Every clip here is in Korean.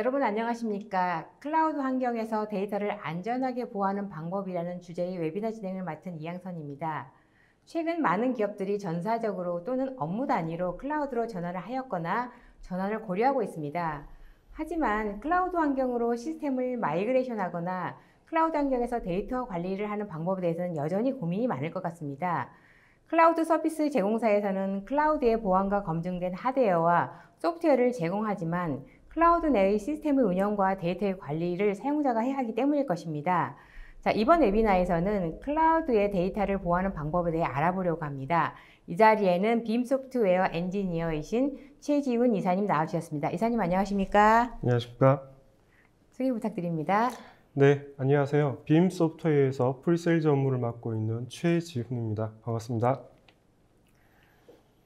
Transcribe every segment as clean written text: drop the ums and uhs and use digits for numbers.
여러분 안녕하십니까? 클라우드 환경에서 데이터를 안전하게 보호하는 방법이라는 주제의 웨비나 진행을 맡은 이양선입니다. 최근 많은 기업들이 전사적으로 또는 업무 단위로 클라우드로 전환을 하였거나 전환을 고려하고 있습니다. 하지만 클라우드 환경으로 시스템을 마이그레이션하거나 클라우드 환경에서 데이터 관리를 하는 방법에 대해서는 여전히 고민이 많을 것 같습니다. 클라우드 서비스 제공사에서는 클라우드의 보안과 검증된 하드웨어와 소프트웨어를 제공하지만 클라우드 내의 시스템의 운영과 데이터의 관리를 사용자가 해야 하기 때문일 것입니다. 자, 이번 웨비나에서는 클라우드의 데이터를 보호하는 방법에 대해 알아보려고 합니다. 이 자리에는 빔 소프트웨어 엔지니어이신 최지훈 이사님 나와주셨습니다. 이사님 안녕하십니까? 안녕하십니까? 소개 부탁드립니다. 네, 안녕하세요. 빔 소프트웨어에서 프리세일즈 업무를 맡고 있는 최지훈입니다. 반갑습니다.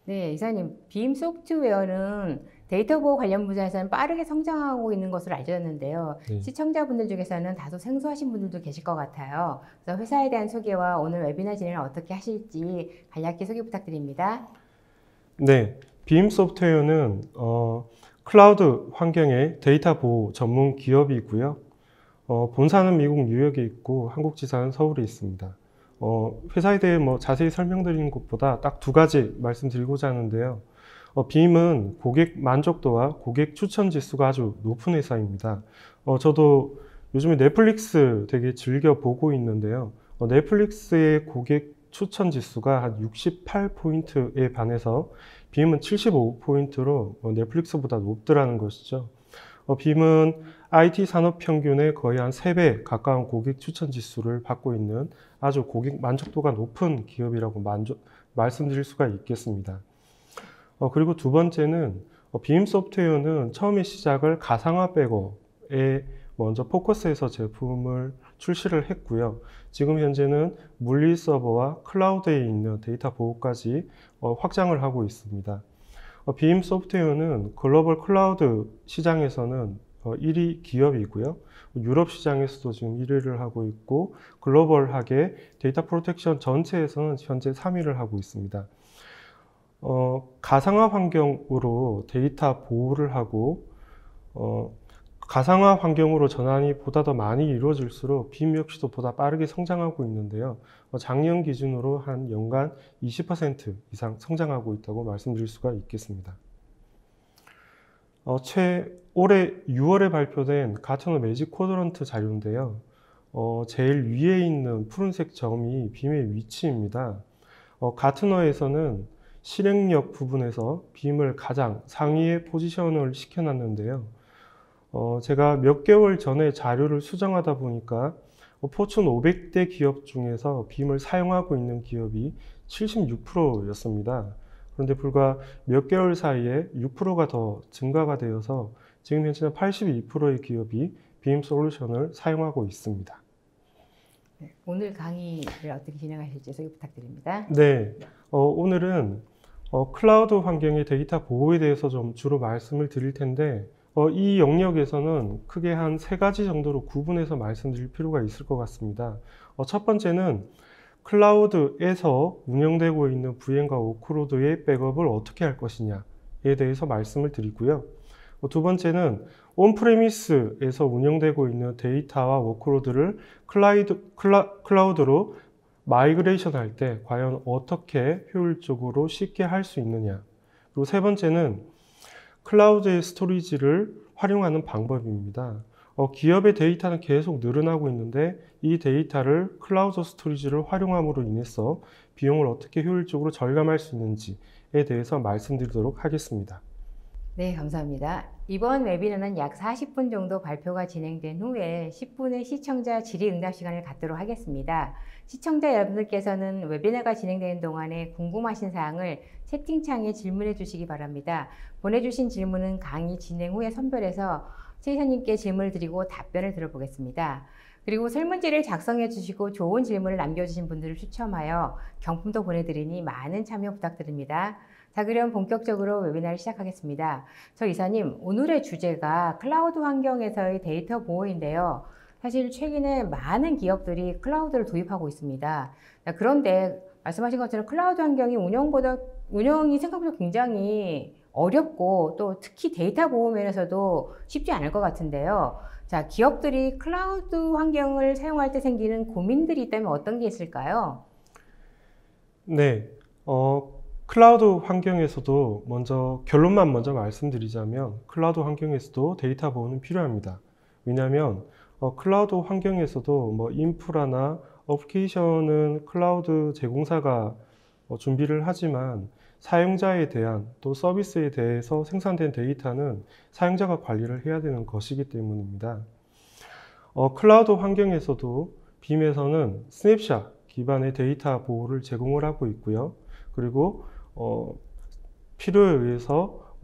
네, 이사님, 빔 소프트웨어는 데이터 보호 관련 분야에서는 빠르게 성장하고 있는 것으로 알려졌는데요. 네. 시청자분들 중에서는 다소 생소하신 분들도 계실 것 같아요. 그래서 회사에 대한 소개와 오늘 웨비나 진행을 어떻게 하실지 간략히 소개 부탁드립니다. 네, 빔 소프트웨어는 클라우드 환경의 데이터 보호 전문 기업이고요. 본사는 미국 뉴욕에 있고 한국 지사는 서울에 있습니다. 회사에 대해 자세히 설명드리는 것보다 딱 두 가지 말씀드리고자 하는데요. 빔은 고객 만족도와 고객 추천 지수가 아주 높은 회사입니다. 저도 요즘에 넷플릭스 되게 즐겨 보고 있는데요. 넷플릭스의 고객 추천 지수가 한 68포인트에 반해서 빔은 75포인트로 넷플릭스보다 높더라는 것이죠. 빔은 IT 산업 평균의 거의 한 3배 가까운 고객 추천 지수를 받고 있는 아주 고객 만족도가 높은 기업이라고 말씀드릴 수가 있겠습니다. 그리고 두 번째는 빔 소프트웨어는 처음에 시작을 가상화 백업에 먼저 포커스해서 제품을 출시를 했고요. 지금 현재는 물리 서버와 클라우드에 있는 데이터 보호까지 확장을 하고 있습니다. 빔 소프트웨어는 글로벌 클라우드 시장에서는 1위 기업이고요. 유럽 시장에서도 지금 1위를 하고 있고 글로벌하게 데이터 프로텍션 전체에서는 현재 3위를 하고 있습니다. 가상화 환경으로 데이터 보호를 하고 가상화 환경으로 전환이 보다 더 많이 이루어질수록 빔 역시도 보다 빠르게 성장하고 있는데요. 작년 기준으로 한 연간 20% 이상 성장하고 있다고 말씀드릴 수가 있겠습니다. 올해 6월에 발표된 가트너 매직 쿼드런트 자료인데요. 제일 위에 있는 푸른색 점이 빔의 위치입니다. 가트너에서는 실행력 부분에서 빔을 가장 상위에 포지션을 시켜놨는데요. 제가 몇 개월 전에 자료를 수정하다 보니까 포춘 500대 기업 중에서 빔을 사용하고 있는 기업이 76%였습니다. 그런데 불과 몇 개월 사이에 6%가 더 증가가 되어서 지금 현재는 82%의 기업이 빔 솔루션을 사용하고 있습니다. 네, 오늘 강의를 어떻게 진행하실지 소개 부탁드립니다. 네, 오늘은 클라우드 환경의 데이터 보호에 대해서 좀 주로 말씀을 드릴 텐데 이 영역에서는 크게 한 3가지 정도로 구분해서 말씀드릴 필요가 있을 것 같습니다. 첫 번째는 클라우드에서 운영되고 있는 VM과 워크로드의 백업을 어떻게 할 것이냐에 대해서 말씀을 드리고요. 두 번째는 온프레미스에서 운영되고 있는 데이터와 워크로드를 클라우드로 마이그레이션 할 때 과연 어떻게 효율적으로 쉽게 할 수 있느냐. 그리고 세 번째는 클라우드의 스토리지를 활용하는 방법입니다. 기업의 데이터는 계속 늘어나고 있는데 이 데이터를 클라우드 스토리지를 활용함으로 인해서 비용을 어떻게 효율적으로 절감할 수 있는지에 대해서 말씀드리도록 하겠습니다. 네, 감사합니다. 이번 웨비나는 약 40분 정도 발표가 진행된 후에 10분의 시청자 질의응답 시간을 갖도록 하겠습니다. 시청자 여러분들께서는 웨비나가 진행되는 동안에 궁금하신 사항을 채팅창에 질문해 주시기 바랍니다. 보내주신 질문은 강의 진행 후에 선별해서 최 이사님께 질문을 드리고 답변을 들어보겠습니다. 그리고 설문지를 작성해 주시고 좋은 질문을 남겨주신 분들을 추첨하여 경품도 보내드리니 많은 참여 부탁드립니다. 자, 그럼 본격적으로 웨비나를 시작하겠습니다. 저 이사님, 오늘의 주제가 클라우드 환경에서의 데이터 보호인데요. 사실 최근에 많은 기업들이 클라우드를 도입하고 있습니다. 그런데 말씀하신 것처럼 클라우드 환경이 운영이 생각보다 굉장히 어렵고 또 특히 데이터 보호 면에서도 쉽지 않을 것 같은데요. 자, 기업들이 클라우드 환경을 사용할 때 생기는 고민들이 있다면 어떤 게 있을까요? 네, 클라우드 환경에서도 먼저 결론만 먼저 말씀드리자면 클라우드 환경에서도 데이터 보호는 필요합니다. 왜냐하면 클라우드 환경에서도 뭐 인프라나 어플리케이션은 클라우드 제공사가 준비를 하지만 사용자에 대한 또 서비스에 대해서 생산된 데이터는 사용자가 관리를 해야 되는 것이기 때문입니다. 클라우드 환경에서도 빔에서는 스냅샷 기반의 데이터 보호를 제공을 하고 있고요. 그리고 필요에 의해서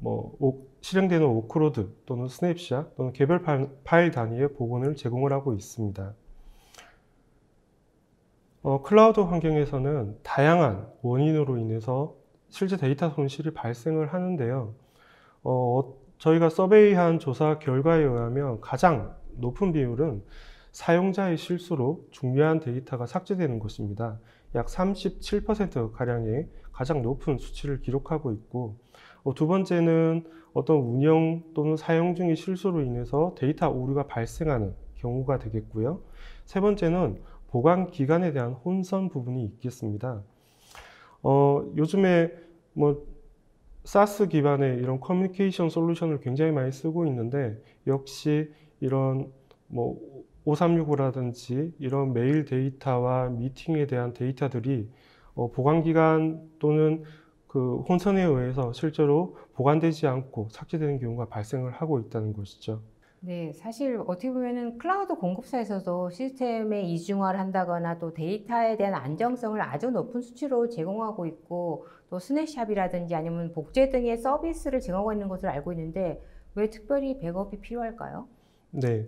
실행되는 워크로드 또는 스냅샷 또는 개별 파일 단위의 복원을 제공을 하고 있습니다. 클라우드 환경에서는 다양한 원인으로 인해서 실제 데이터 손실이 발생을 하는데요. 저희가 서베이한 조사 결과에 의하면 가장 높은 비율은 사용자의 실수로 중요한 데이터가 삭제되는 것입니다. 약 37%가량의 가장 높은 수치를 기록하고 있고, 두 번째는 어떤 운영 또는 사용 중의 실수로 인해서 데이터 오류가 발생하는 경우가 되겠고요. 세 번째는 보관 기간에 대한 혼선 부분이 있겠습니다. 요즘에 SaaS 기반의 이런 커뮤니케이션 솔루션을 굉장히 많이 쓰고 있는데, 역시 이런 5365라든지 이런 메일 데이터와 미팅에 대한 데이터들이 보관 기간 또는 그 혼선에 의해서 실제로 보관되지 않고 삭제되는 경우가 발생을 하고 있다는 것이죠. 네, 사실 어떻게 보면은 클라우드 공급사에서도 시스템의 이중화를 한다거나 또 데이터에 대한 안정성을 아주 높은 수치로 제공하고 있고 또 스냅샷이라든지 아니면 복제 등의 서비스를 제공하고 있는 것으로 알고 있는데 왜 특별히 백업이 필요할까요? 네.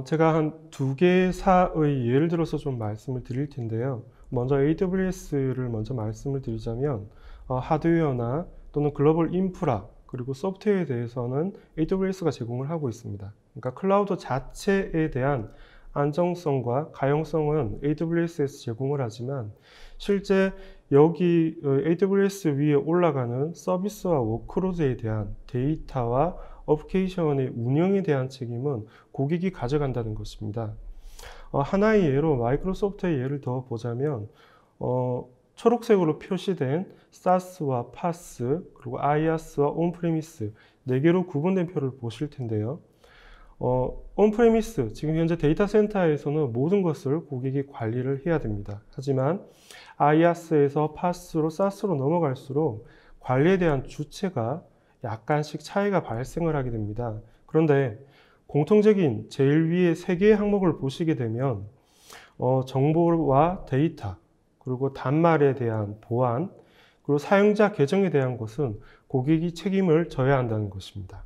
제가 한 두 개사의 예를 들어서 좀 말씀을 드릴 텐데요. 먼저 AWS를 먼저 말씀을 드리자면 하드웨어나 또는 글로벌 인프라 그리고 소프트웨어에 대해서는 AWS가 제공을 하고 있습니다. 그러니까 클라우드 자체에 대한 안정성과 가용성은 AWS에서 제공을 하지만 실제 여기 AWS 위에 올라가는 서비스와 워크로드에 대한 데이터와 어플리케이션의 운영에 대한 책임은 고객이 가져간다는 것입니다. 하나의 예로 마이크로소프트의 예를 더 보자면 초록색으로 표시된 SaaS와 PaaS 그리고 IaaS와 온프레미스 4개로 구분된 표를 보실 텐데요. 온프레미스, 지금 현재 데이터 센터에서는 모든 것을 고객이 관리를 해야 됩니다. 하지만 IaaS에서 PaaS로 SaaS로 넘어갈수록 관리에 대한 주체가 약간씩 차이가 발생을 하게 됩니다. 그런데 공통적인 제일 위에 3개의 항목을 보시게 되면 정보와 데이터, 그리고 단말에 대한 보안, 그리고 사용자 계정에 대한 것은 고객이 책임을 져야 한다는 것입니다.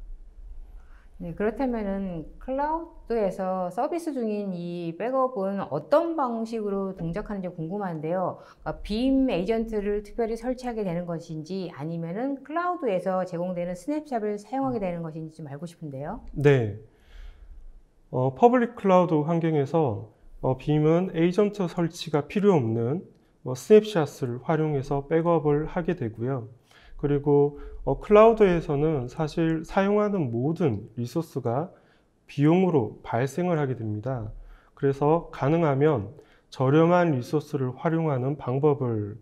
네, 그렇다면은 클라우드에서 서비스 중인 이 백업은 어떤 방식으로 동작하는지 궁금한데요. 그러니까 빔 에이전트를 특별히 설치하게 되는 것인지 아니면은 클라우드에서 제공되는 스냅샷을 사용하게 되는 것인지 좀 알고 싶은데요. 네. 퍼블릭 클라우드 환경에서 빔은 에이전트 설치가 필요 없는 스냅샷을 활용해서 백업을 하게 되고요. 그리고 클라우드에서는 사실 사용하는 모든 리소스가 비용으로 발생을 하게 됩니다. 그래서 가능하면 저렴한 리소스를 활용하는 방법을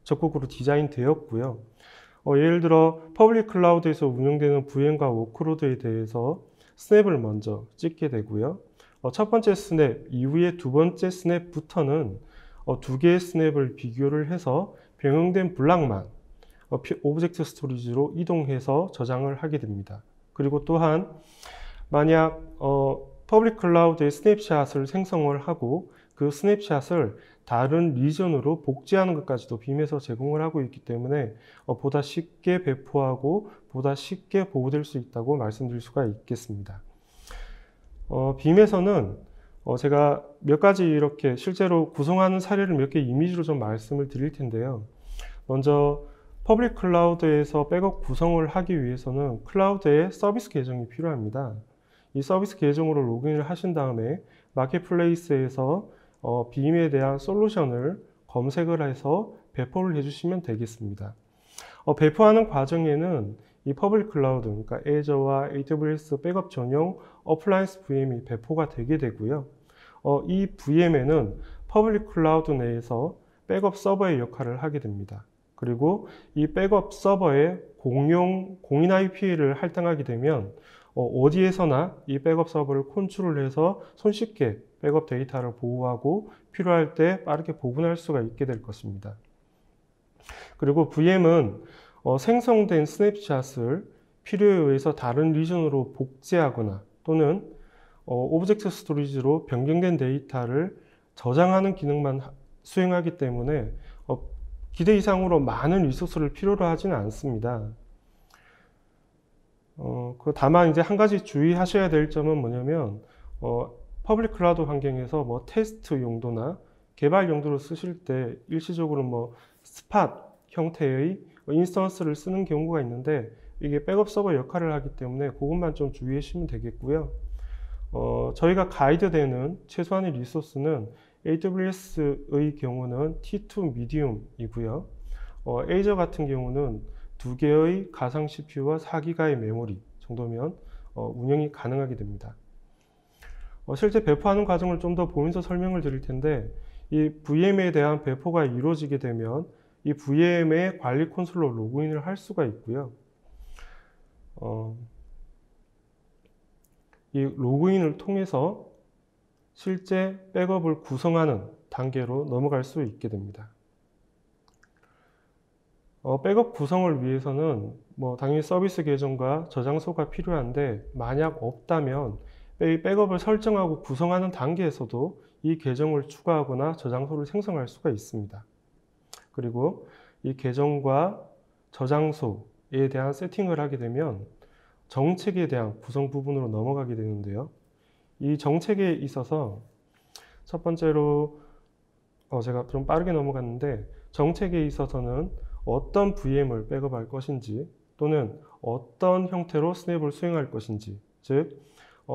적극으로 디자인되었고요. 예를 들어 퍼블릭 클라우드에서 운영되는 VM과 워크로드에 대해서 스냅을 먼저 찍게 되고요. 첫 번째 스냅 이후에 두 번째 스냅부터는 두 개의 스냅을 비교를 해서 병행된 블락만 오브젝트 스토리지로 이동해서 저장을 하게 됩니다. 그리고 또한 만약 퍼블릭 클라우드에 스냅샷을 생성을 하고 그 스냅샷을 다른 리전으로 복제하는 것까지도 빔에서 제공을 하고 있기 때문에 보다 쉽게 배포하고 보다 쉽게 보호될 수 있다고 말씀드릴 수가 있겠습니다. 빔에서는 제가 몇 가지 이렇게 실제로 구성하는 사례를 몇 개 이미지로 좀 말씀을 드릴 텐데요. 먼저 퍼블릭 클라우드에서 백업 구성을 하기 위해서는 클라우드에 서비스 계정이 필요합니다. 이 서비스 계정으로 로그인을 하신 다음에 마켓플레이스에서 빔에 대한 솔루션을 검색을 해서 배포를 해주시면 되겠습니다. 배포하는 과정에는 이 퍼블릭 클라우드, 그러니까 Azure와 AWS 백업 전용 어플라이언스 VM이 배포가 되게 되고요. 이 VM에는 퍼블릭 클라우드 내에서 백업 서버의 역할을 하게 됩니다. 그리고 이 백업 서버의 공인 IP를 할당하게 되면 어디에서나 이 백업 서버를 컨트롤 해서 손쉽게 백업 데이터를 보호하고 필요할 때 빠르게 복원할 수가 있게 될 것입니다. 그리고 VM은 생성된 스냅샷을 필요에 의해서 다른 리전으로 복제하거나 또는 오브젝트 스토리지로 변경된 데이터를 저장하는 기능만 수행하기 때문에 기대 이상으로 많은 리소스를 필요로 하지는 않습니다. 다만 이제 한 가지 주의하셔야 될 점은 뭐냐면 퍼블릭 클라우드 환경에서 뭐 테스트 용도나 개발 용도로 쓰실 때 일시적으로 뭐 스팟 형태의 인스턴스를 쓰는 경우가 있는데 이게 백업 서버 역할을 하기 때문에 그것만 좀 주의하시면 되겠고요. 저희가 가이드되는 최소한의 리소스는 AWS의 경우는 T2 미디움이고요. Azure 같은 경우는 2개의 가상 CPU와 4기가의 메모리 정도면 운영이 가능하게 됩니다. 실제 배포하는 과정을 좀 더 보면서 설명을 드릴 텐데 이 VM에 대한 배포가 이루어지게 되면 이 VM의 관리 콘솔로 로그인을 할 수가 있고요. 이 로그인을 통해서 실제 백업을 구성하는 단계로 넘어갈 수 있게 됩니다. 백업 구성을 위해서는 뭐 당연히 서비스 계정과 저장소가 필요한데 만약 없다면 백업을 설정하고 구성하는 단계에서도 이 계정을 추가하거나 저장소를 생성할 수가 있습니다. 그리고 이 계정과 저장소에 대한 세팅을 하게 되면 정책에 대한 구성 부분으로 넘어가게 되는데요. 이 정책에 있어서 첫 번째로 제가 좀 빠르게 넘어갔는데 정책에 있어서는 어떤 VM을 백업할 것인지 또는 어떤 형태로 스냅을 수행할 것인지 즉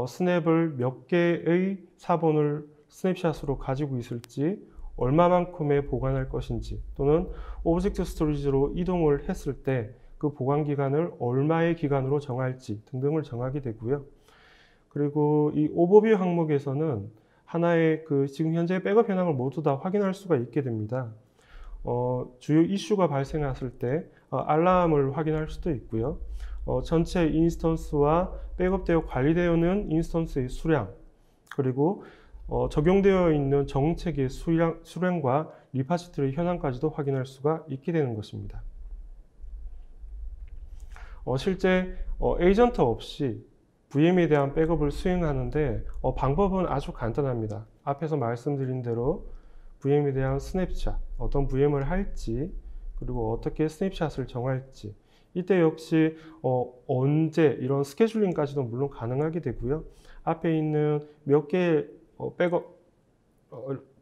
스냅을 몇 개의 사본을 스냅샷으로 가지고 있을지 얼마만큼의 보관할 것인지 또는 오브젝트 스토리지로 이동을 했을 때 그 보관 기간을 얼마의 기간으로 정할지 등등을 정하게 되고요. 그리고 이 오버뷰 항목에서는 하나의 지금 현재 백업 현황을 모두 다 확인할 수가 있게 됩니다. 주요 이슈가 발생했을 때 알람을 확인할 수도 있고요. 전체 인스턴스와 백업되어 관리되어 있는 인스턴스의 수량 그리고 적용되어 있는 정책의 수량과 리파지트의 현황까지도 확인할 수가 있게 되는 것입니다. 실제 에이전트 없이 VM에 대한 백업을 수행하는데 방법은 아주 간단합니다. 앞에서 말씀드린 대로 VM에 대한 스냅샷, 어떤 VM을 할지 그리고 어떻게 스냅샷을 정할지 이때 역시 언제 이런 스케줄링까지도 물론 가능하게 되고요. 앞에 있는 몇 개의 백업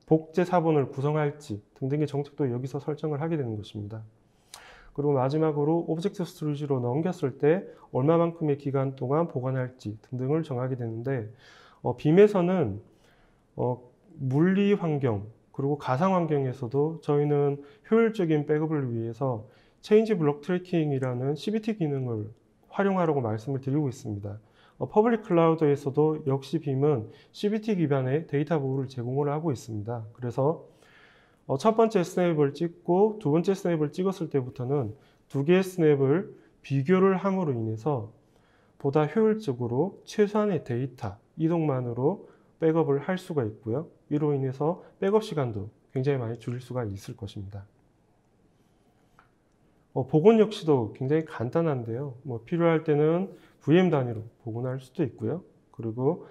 복제 사본을 구성할지 등등의 정책도 여기서 설정을 하게 되는 것입니다. 그리고 마지막으로 오브젝트 스토리지로 넘겼을 때 얼마만큼의 기간 동안 보관할지 등등을 정하게 되는데 빔에서는 물리 환경 그리고 가상 환경에서도 저희는 효율적인 백업을 위해서 체인지 블록 트래킹이라는 CBT 기능을 활용하라고 말씀을 드리고 있습니다. 퍼블릭 클라우드에서도 역시 빔은 CBT 기반의 데이터 보호를 제공을 하고 있습니다. 그래서 첫 번째 스냅을 찍고 두 번째 스냅을 찍었을 때부터는 두 개의 스냅을 비교를 함으로 인해서 보다 효율적으로 최소한의 데이터 이동만으로 백업을 할 수가 있고요. 이로 인해서 백업 시간도 굉장히 많이 줄일 수가 있을 것입니다. 복원 역시도 굉장히 간단한데요. 필요할 때는 VM 단위로 복원할 수도 있고요. 그리고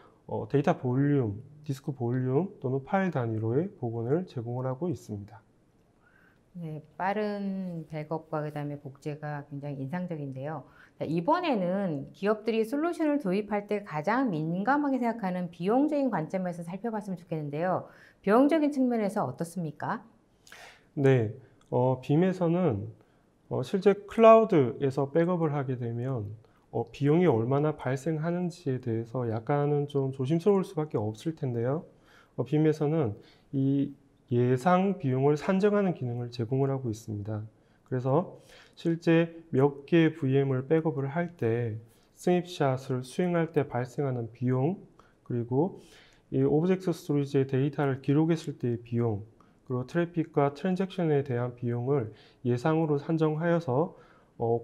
데이터 볼륨, 디스크 볼륨 또는 파일 단위로의 복원을 제공을 하고 있습니다. 네, 빠른 백업과 그다음에 복제가 굉장히 인상적인데요. 이번에는 기업들이 솔루션을 도입할 때 가장 민감하게 생각하는 비용적인 관점에서 살펴봤으면 좋겠는데요. 비용적인 측면에서 어떻습니까? 네, 빔에서는 실제 클라우드에서 백업을 하게 되면 비용이 얼마나 발생하는지에 대해서 약간은 좀 조심스러울 수밖에 없을 텐데요. 빔에서는 이 예상 비용을 산정하는 기능을 제공을 하고 있습니다. 그래서 실제 몇 개의 VM을 백업을 할 때 스냅샷을 수행할 때 발생하는 비용, 그리고 이 오브젝트 스토리지의 데이터를 기록했을 때의 비용, 그리고 트래픽과 트랜잭션에 대한 비용을 예상으로 산정하여서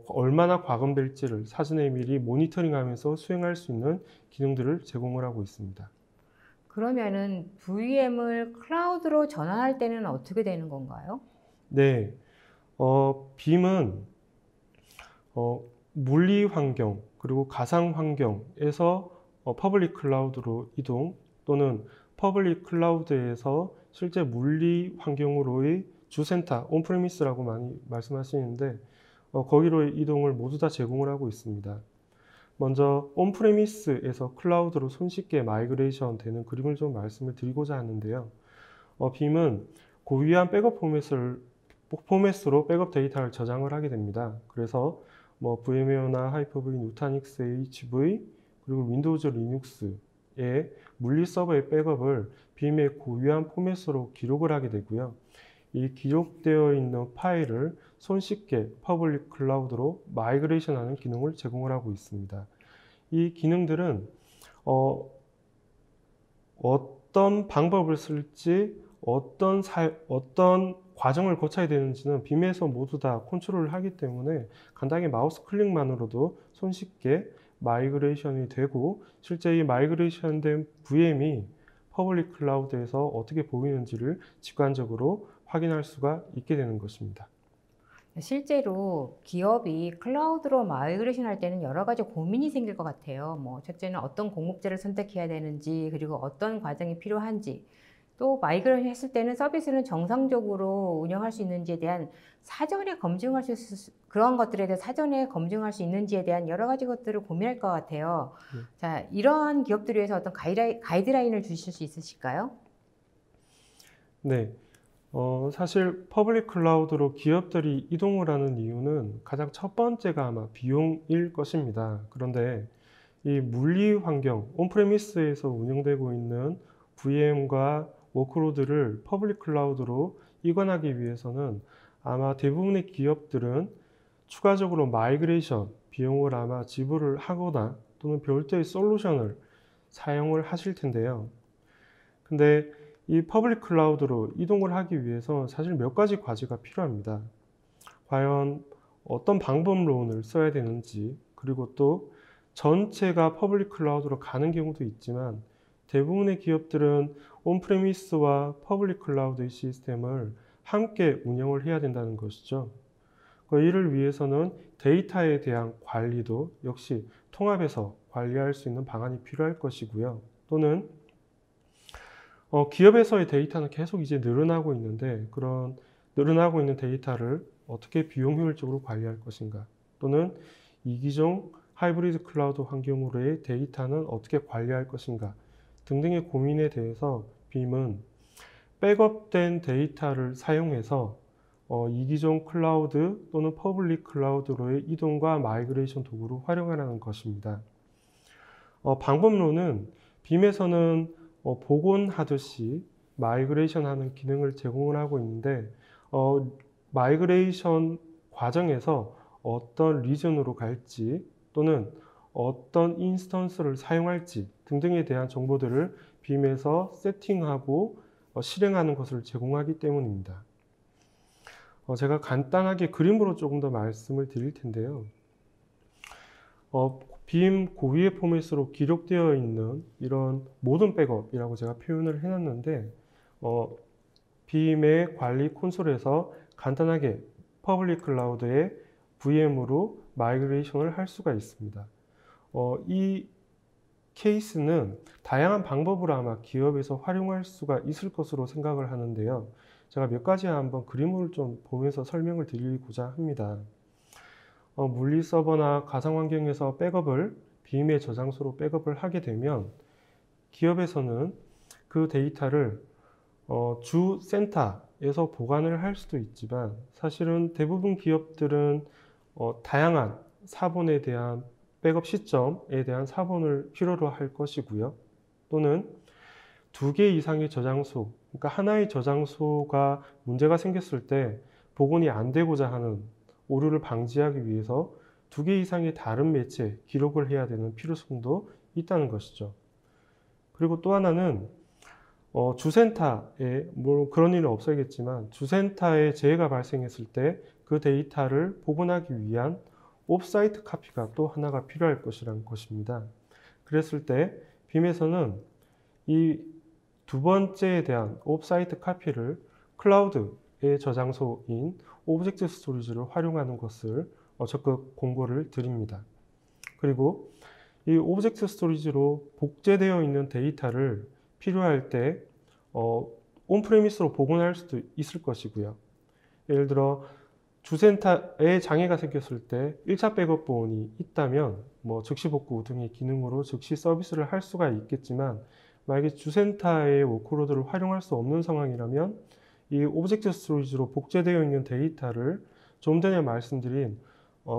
얼마나 과금될지를 사전에 미리 모니터링하면서 수행할 수 있는 기능들을 제공을 하고 있습니다. 그러면은 VM을 클라우드로 전환할 때는 어떻게 되는 건가요? 네, 빔은 물리 환경 그리고 가상 환경에서 퍼블릭 클라우드로 이동, 또는 퍼블릭 클라우드에서 실제 물리 환경으로의 주센터, 온프레미스라고 많이 말씀하시는데 거기로의 이동을 모두 다 제공을 하고 있습니다. 먼저 온프레미스에서 클라우드로 손쉽게 마이그레이션 되는 그림을 좀 말씀을 드리고자 하는데요. 빔은 고유한 백업 포맷으로 백업 데이터를 저장을 하게 됩니다. 그래서 VM웨어나 하이퍼V, 누타닉스, HV, 그리고 윈도우즈 리눅스의 물리 서버의 백업을 빔의 고유한 포맷으로 기록을 하게 되고요. 이 기록되어 있는 파일을 손쉽게 퍼블릭 클라우드로 마이그레이션하는 기능을 제공을 하고 있습니다. 이 기능들은 어떤 방법을 쓸지, 어떤 과정을 거쳐야 되는지는 빔에서 모두 다 컨트롤을 하기 때문에 간단하게 마우스 클릭만으로도 손쉽게 마이그레이션이 되고, 실제 이 마이그레이션 된 VM이 퍼블릭 클라우드에서 어떻게 보이는지를 직관적으로 확인할 수가 있게 되는 것입니다. 실제로 기업이 클라우드로 마이그레이션 할 때는 여러 가지 고민이 생길 것 같아요. 첫째는 어떤 공급자를 선택해야 되는지, 그리고 어떤 과정이 필요한지, 또 마이그레이션 했을 때는 서비스는 정상적으로 운영할 수 있는지에 대한 사전에 검증할 그런 것들에 대해 사전에 검증할 수 있는지에 대한 여러 가지 것들을 고민할 것 같아요. 자, 이러한 기업들을 위해서 어떤 가이드라인을 주실 수 있으실까요? 네. 사실 퍼블릭 클라우드로 기업들이 이동을 하는 이유는 가장 첫 번째가 아마 비용일 것입니다. 그런데 이 물리 환경, 온프레미스에서 운영되고 있는 VM과 워크로드를 퍼블릭 클라우드로 이관하기 위해서는 아마 대부분의 기업들은 추가적으로 마이그레이션 비용을 아마 지불을 하거나 또는 별도의 솔루션을 사용을 하실 텐데요. 근데 이 퍼블릭 클라우드로 이동을 하기 위해서 사실 몇 가지 과제가 필요합니다. 과연 어떤 방법론을 써야 되는지, 그리고 또 전체가 퍼블릭 클라우드로 가는 경우도 있지만 대부분의 기업들은 온프레미스와 퍼블릭 클라우드의 시스템을 함께 운영을 해야 된다는 것이죠. 이를 위해서는 데이터에 대한 관리도 역시 통합해서 관리할 수 있는 방안이 필요할 것이고요. 또는 기업에서의 데이터는 계속 이제 늘어나고 있는데, 그런 늘어나고 있는 데이터를 어떻게 비용 효율적으로 관리할 것인가, 또는 이기종 하이브리드 클라우드 환경으로의 데이터는 어떻게 관리할 것인가 등등의 고민에 대해서 빔은 백업된 데이터를 사용해서 이기종 클라우드 또는 퍼블릭 클라우드로의 이동과 마이그레이션 도구로 활용하는 것입니다. 방법론은 빔에서는 복원하듯이 마이그레이션 하는 기능을 제공을 하고 있는데, 마이그레이션 과정에서 어떤 리전으로 갈지 또는 어떤 인스턴스를 사용할지 등등에 대한 정보들을 빔에서 세팅하고 실행하는 것을 제공하기 때문입니다. 제가 간단하게 그림으로 조금 더 말씀을 드릴 텐데요. 빔 고유의 포맷으로 기록되어 있는 이런 모든 백업이라고 제가 표현을 해놨는데, 빔의 관리 콘솔에서 간단하게 퍼블릭 클라우드의 VM으로 마이그레이션을 할 수가 있습니다. 이 케이스는 다양한 방법으로 아마 기업에서 활용할 수가 있을 것으로 생각을 하는데요. 제가 몇 가지 한번 그림을 좀 보면서 설명을 드리고자 합니다. 물리 서버나 가상 환경에서 백업을 빔의 저장소로 백업을 하게 되면 기업에서는 그 데이터를 주 센터에서 보관을 할 수도 있지만, 사실은 대부분 기업들은 다양한 사본에 대한 백업 시점에 대한 사본을 필요로 할 것이고요. 또는 2개 이상의 저장소, 그러니까 하나의 저장소가 문제가 생겼을 때 복원이 안 되고자 하는 오류를 방지하기 위해서 2개 이상의 다른 매체에 기록을 해야 되는 필요성도 있다는 것이죠. 그리고 또 하나는 주센터에, 뭐 그런 일은 없어야겠지만 주센터에 재해가 발생했을 때 그 데이터를 복원하기 위한 옵사이트 카피가 또 하나가 필요할 것이라는 것입니다. 그랬을 때 빔에서는 이 두 번째에 대한 옵사이트 카피를 클라우드의 저장소인 오브젝트 스토리지를 활용하는 것을 적극 공고를 드립니다. 그리고 이 오브젝트 스토리지로 복제되어 있는 데이터를 필요할 때 온프레미스로 복원할 수도 있을 것이고요. 예를 들어 주센터에 장애가 생겼을 때 1차 백업 보온이 있다면 뭐 즉시 복구 등의 기능으로 즉시 서비스를 할 수가 있겠지만, 만약에 주센터의 워크로드를 활용할 수 없는 상황이라면 이 오브젝트 스토리지로 복제되어 있는 데이터를 좀 전에 말씀드린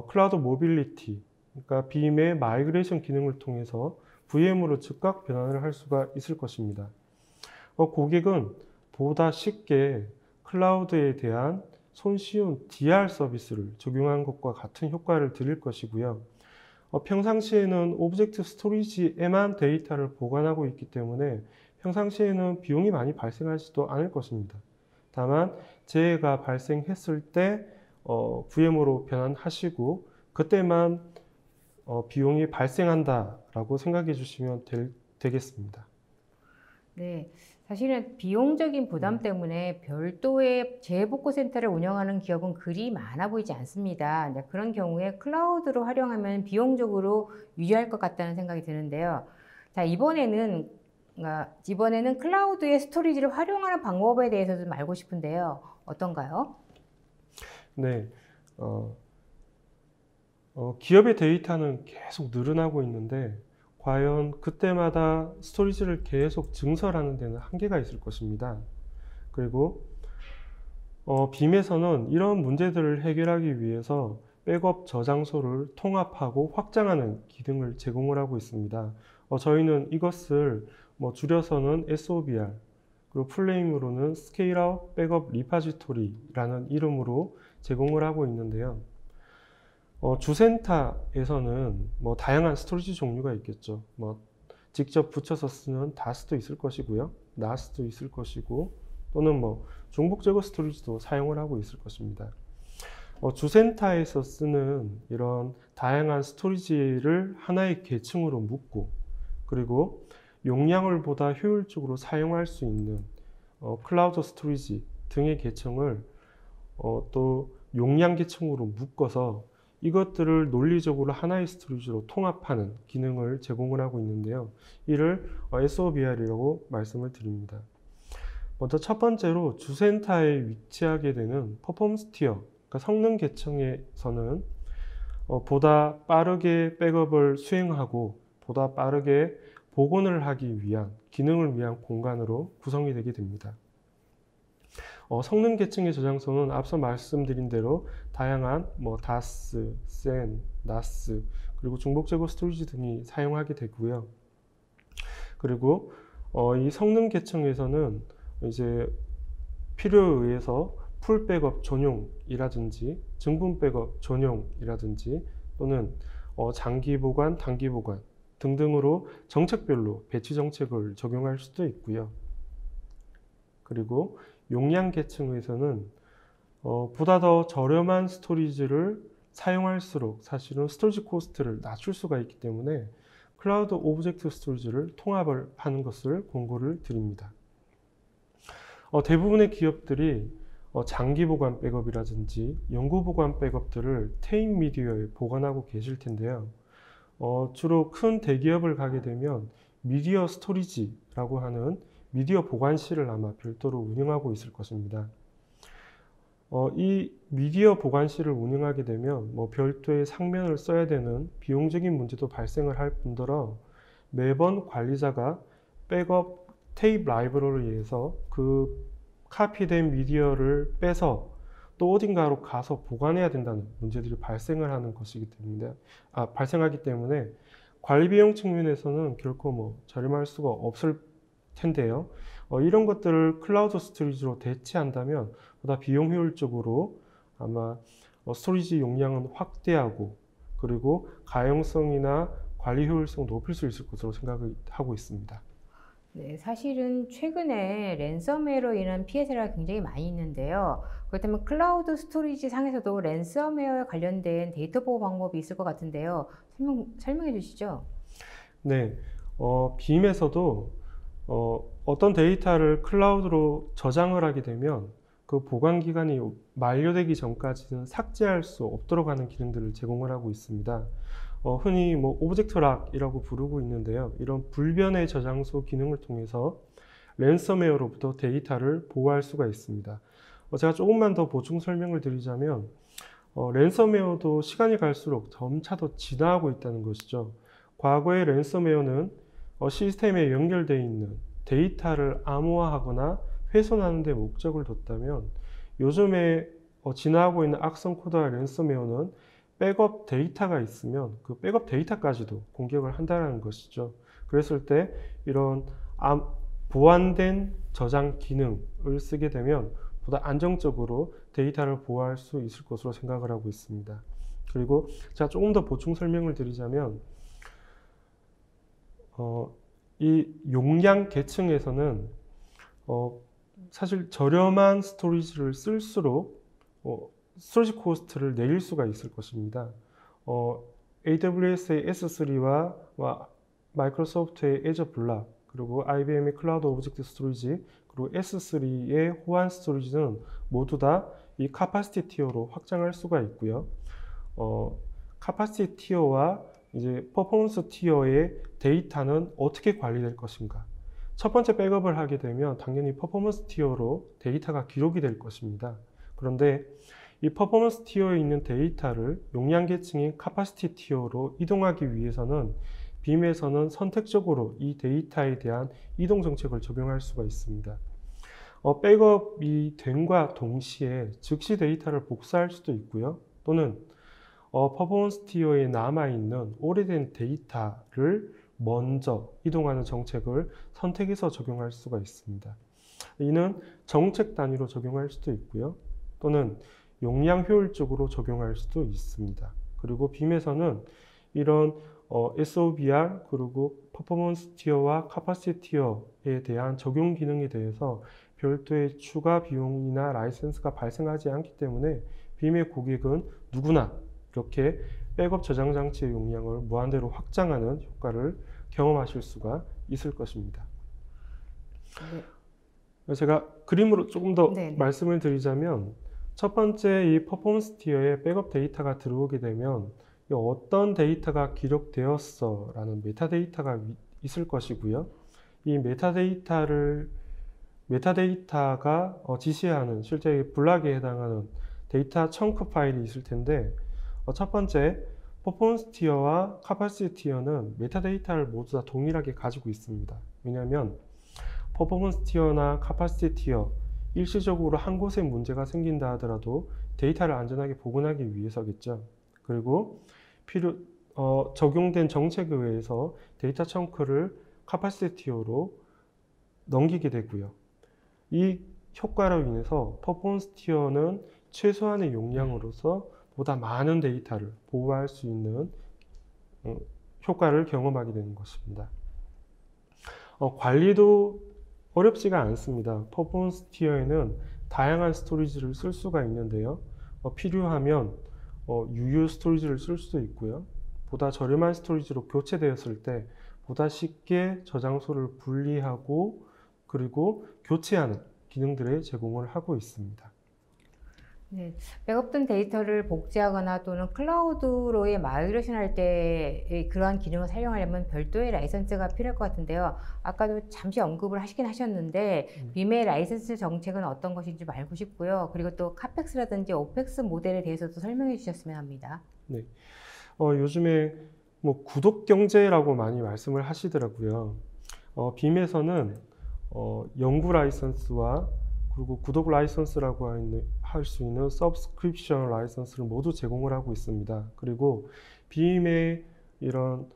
클라우드 모빌리티, 그러니까 빔의 마이그레이션 기능을 통해서 VM으로 즉각 변환을 할 수가 있을 것입니다. 고객은 보다 쉽게 클라우드에 대한 손쉬운 DR 서비스를 적용한 것과 같은 효과를 드릴 것이고요. 평상시에는 오브젝트 스토리지에만 데이터를 보관하고 있기 때문에 평상시에는 비용이 많이 발생하지도 않을 것입니다. 다만 재해가 발생했을 때 VM으로 변환하시고 그때만 비용이 발생한다라고 생각해 주시면 되겠습니다. 네, 사실은 비용적인 부담 때문에 별도의 재복구 센터를 운영하는 기업은 그리 많아 보이지 않습니다. 네, 그런 경우에 클라우드로 활용하면 비용적으로 유리할 것 같다는 생각이 드는데요. 자, 이번에는 클라우드의 스토리지를 활용하는 방법에 대해서 좀 알고 싶은데요. 어떤가요? 네, 기업의 데이터는 계속 늘어나고 있는데 과연 그때마다 스토리지를 계속 증설하는 데는 한계가 있을 것입니다. 그리고 빔에서는 이런 문제들을 해결하기 위해서 백업 저장소를 통합하고 확장하는 기능을 제공을 하고 있습니다. 저희는 이것을 줄여서는 SOBR, 그리고 풀네임으로는 Scale Out Backup Repository라는 이름으로 제공을 하고 있는데요. 주센터에서는 다양한 스토리지 종류가 있겠죠. 직접 붙여서 쓰는 다스도 있을 것이고요, 나스도 있을 것이고, 또는 중복 제거 스토리지도 사용을 하고 있을 것입니다. 주센터에서 쓰는 이런 다양한 스토리지를 하나의 계층으로 묶고, 그리고 용량을 보다 효율적으로 사용할 수 있는 클라우드 스토리지 등의 계층을 또 용량 계층으로 묶어서 이것들을 논리적으로 하나의 스토리지로 통합하는 기능을 제공을 하고 있는데요. 이를 SOBR이라고 말씀을 드립니다. 먼저 첫 번째로 주센터에 위치하게 되는 퍼포먼스 티어, 그러니까 성능 계층에서는 보다 빠르게 백업을 수행하고 보다 빠르게 복원을 하기 위한 기능을 위한 공간으로 구성이 되게 됩니다. 성능 계층의 저장소는 앞서 말씀드린 대로 다양한 다스, 센, 나스, 그리고 중복 제거 스토리지 등이 사용하게 되고요. 그리고 이 성능 계층에서는 이제 필요에 의해서 풀 백업 전용이라든지 증분 백업 전용이라든지 또는 장기 보관, 단기 보관 등등으로 정책별로 배치 정책을 적용할 수도 있고요. 그리고 용량 계층에서는 보다 더 저렴한 스토리지를 사용할수록 사실은 스토리지 코스트를 낮출 수가 있기 때문에 클라우드 오브젝트 스토리지를 통합을 하는 것을 권고를 드립니다. 대부분의 기업들이 장기 보관 백업이라든지 연구 보관 백업들을 테임 미디어에 보관하고 계실 텐데요. 주로 큰 대기업을 가게 되면 미디어 스토리지라고 하는 미디어 보관실을 아마 별도로 운영하고 있을 것입니다. 이 미디어 보관실을 운영하게 되면 별도의 상면을 써야 되는 비용적인 문제도 발생을 할 뿐더러 매번 관리자가 백업 테이프 라이브러리에서 그 카피된 미디어를 빼서 또 어딘가로 가서 보관해야 된다는 문제들이 발생을 하는 것이기 때문에 발생하기 때문에 관리 비용 측면에서는 결코 저렴할 수가 없을 텐데요. 이런 것들을 클라우드 스토리지로 대체한다면 보다 비용 효율적으로 아마 스토리지 용량은 확대하고 그리고 가용성이나 관리 효율성 높일 수 있을 것으로 생각을 하고 있습니다. 네, 사실은 최근에 랜섬웨어로 인한 피해 사례가 굉장히 많이 있는데요. 그렇다면 클라우드 스토리지 상에서도 랜섬웨어에 관련된 데이터 보호 방법이 있을 것 같은데요. 설명해 주시죠. 네, 빔에서도 어떤 데이터를 클라우드로 저장을 하게 되면 그 보관 기간이 만료되기 전까지는 삭제할 수 없도록 하는 기능들을 제공을 하고 있습니다. 흔히 뭐 오브젝트 락이라고 부르고 있는데요. 이런 불변의 저장소 기능을 통해서 랜섬웨어로부터 데이터를 보호할 수가 있습니다. 제가 조금만 더 보충 설명을 드리자면 랜섬웨어도 시간이 갈수록 점차 더 진화하고 있다는 것이죠. 과거의 랜섬웨어는 시스템에 연결되어 있는 데이터를 암호화하거나 훼손하는 데 목적을 뒀다면 요즘에 진화하고 있는 악성 코드와 랜섬웨어는 백업 데이터가 있으면 그 백업 데이터까지도 공격을 한다는 것이죠. 그랬을 때 이런 보완된 저장 기능을 쓰게 되면 보다 안정적으로 데이터를 보호할 수 있을 것으로 생각을 하고 있습니다. 그리고 제가 조금 더 보충 설명을 드리자면 이 용량 계층에서는 사실 저렴한 스토리지를 쓸수록 스토리지 코스트를 내릴 수가 있을 것입니다. AWS의 S3와 마이크로소프트의 애저 블락, 그리고 IBM의 클라우드 오브젝트 스토리지, 그리고 S3의 호환 스토리지는 모두 다 이 카파시티 티어로 확장할 수가 있고요. 카파시티 티어와 이제 퍼포먼스 티어의 데이터는 어떻게 관리될 것인가? 첫 번째 백업을 하게 되면 당연히 퍼포먼스 티어로 데이터가 기록이 될 것입니다. 그런데 이 퍼포먼스 티어에 있는 데이터를 용량 계층인 카파시티 티어로 이동하기 위해서는 빔에서는 선택적으로 이 데이터에 대한 이동 정책을 적용할 수가 있습니다. 백업이 됨과 동시에 즉시 데이터를 복사할 수도 있고요. 또는 퍼포먼스 티어에 남아있는 오래된 데이터를 먼저 이동하는 정책을 선택해서 적용할 수가 있습니다. 이는 정책 단위로 적용할 수도 있고요. 또는 용량 효율적으로 적용할 수도 있습니다. 그리고 빔에서는 이런 SOBR 그리고 퍼포먼스 티어와 카파시티 티어에 대한 적용 기능에 대해서 별도의 추가 비용이나 라이센스가 발생하지 않기 때문에 빔의 고객은 누구나 이렇게 백업 저장 장치의 용량을 무한대로 확장하는 효과를 경험하실 수가 있을 것입니다. 네. 제가 그림으로 조금 더 말씀을 드리자면 첫 번째 이 퍼포먼스 티어에 백업 데이터가 들어오게 되면 어떤 데이터가 기록되었어 라는 메타데이터가 있을 것이고요. 이 메타데이터가 지시하는 실제 블락에 해당하는 데이터 청크 파일이 있을 텐데 첫 번째 퍼포먼스 티어와 카파시티 티어는 메타데이터를 모두 다 동일하게 가지고 있습니다. 왜냐하면 퍼포먼스 티어나 카파시티 티어 일시적으로 한 곳에 문제가 생긴다 하더라도 데이터를 안전하게 복원하기 위해서겠죠. 그리고 적용된 정책에 의해서 데이터 청크를 카파시티 티어로 넘기게 되고요. 이 효과로 인해서 퍼포먼스 티어는 최소한의 용량으로서 보다 많은 데이터를 보호할 수 있는 효과를 경험하게 되는 것입니다. 관리도 어렵지가 않습니다. 퍼포먼스 티어에는 다양한 스토리지를 쓸 수가 있는데요. 필요하면 유유 스토리지를 쓸 수도 있고요. 보다 저렴한 스토리지로 교체되었을 때 보다 쉽게 저장소를 분리하고 그리고 교체하는 기능들을 제공을 하고 있습니다. 네, 백업된 데이터를 복제하거나 또는 클라우드로의 마이그레이션 할 때 그러한 기능을 사용하려면 별도의 라이선스가 필요할 것 같은데요. 아까도 잠시 언급을 하시긴 하셨는데 빔의 라이선스 정책은 어떤 것인지 알고 싶고요. 그리고 또 카펙스라든지 오펙스 모델에 대해서도 설명해 주셨으면 합니다. 네, 요즘에 뭐 구독 경제라고 많이 말씀을 하시더라고요. 빔에서는 연구 라이선스와 그리고 구독 라이선스라고 할 수 있는 서브스크립션 라이선스를 모두 제공을 하고 있습니다. 그리고 빔의 이런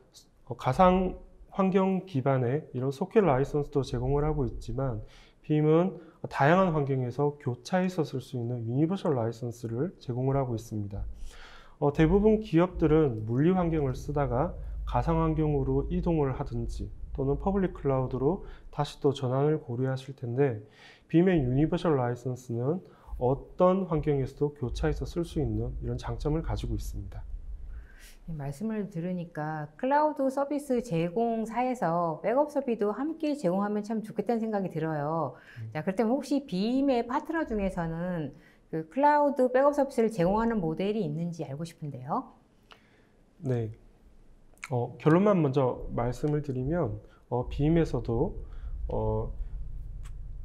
가상 환경 기반의 이런 소켓 라이선스도 제공을 하고 있지만 빔은 다양한 환경에서 교차해서 쓸 수 있는 유니버설 라이선스를 제공을 하고 있습니다. 대부분 기업들은 물리 환경을 쓰다가 가상 환경으로 이동을 하든지 또는 퍼블릭 클라우드로 다시 또 전환을 고려하실 텐데, 빔의 유니버설 라이선스는 어떤 환경에서도 교차해서 쓸 수 있는 이런 장점을 가지고 있습니다. 말씀을 들으니까 클라우드 서비스 제공사에서 백업 서비스도 함께 제공하면 참 좋겠다는 생각이 들어요. 자, 그렇다면 혹시 빔의 파트너 중에서는 그 클라우드 백업 서비스를 제공하는 모델이 있는지 알고 싶은데요. 네. 결론만 먼저 말씀을 드리면, 빔에서도